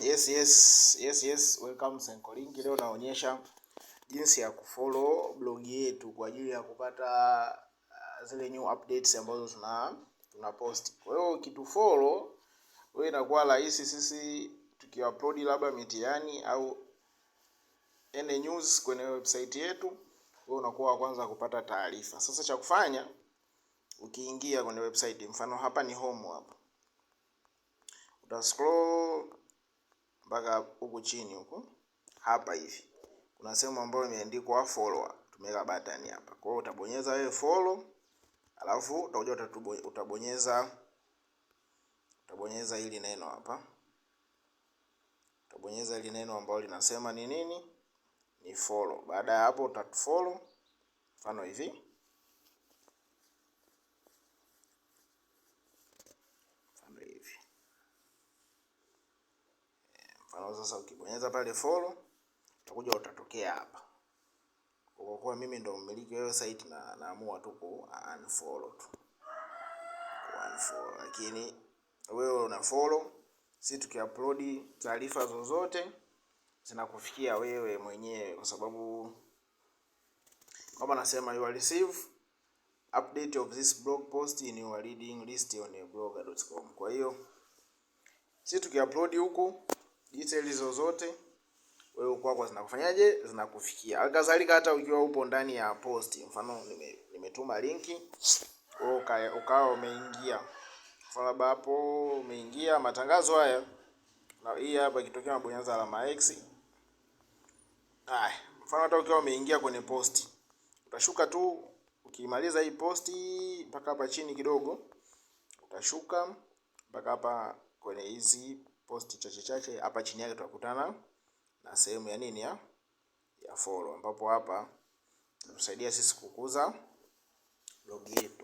Yes, welcome Senko Link. Leo naonyesha jinsi ya kufollow blog yetu kwa ajili ya kupata zile new updates ambazo tuna post. Kwa hiyo kitu follow wewe inakuwa rahisi sisi tukiupload labda mitihani au any news kwenye website yetu, wewe unakuwa wa kwanza kupata taarifa. Sasa cha kufanya, ukiingia kwenye website, mfano hapa ni home hapa. Uta scroll mpaka huku chini huku. Hapa hivi kuna sehemu ambayo imeandikwa follow. Tumeweka button hapa. Kwa hiyo utabonyeza wewe follow, alafu utakuja utabonyeza hili neno hapa. Utabonyeza hili neno ambalo linasema ni nini? Ni follow. Baada ya hapo utafollow. Mfano hivi. Sasa ukibonyeza pale follow, utakuja utatokea hapa. Kwa kuwa mimi ndo mmiliki wa site na naamua tu ku unfollow tu. Lakini wewe una follow, si tukiupload taarifa zozote zinakufikia wewe mwenyewe, kwa sababu kama nasema you receive update of this blog post in your reading list on blogger.com. Kwa hiyo si tukiupload huku details zozote wewe kwako zinakufanyaje? Zinakufikia. Halikadhalika hata ukiwa upo ndani ya post, mfano nimetuma linki, wewe ukawa umeingia. Mfano hapo umeingia matangazo haya, na hii hapa ikitokea mabonyeza alama X. Mfano hata ukiwa umeingia kwenye post, utashuka tu ukimaliza hii post mpaka hapa chini kidogo, utashuka mpaka hapa kwenye hizi post chache hapa chini yake tutakutana na sehemu ya nini ya follow, ambapo hapa tunatusaidia sisi kukuza blog yetu.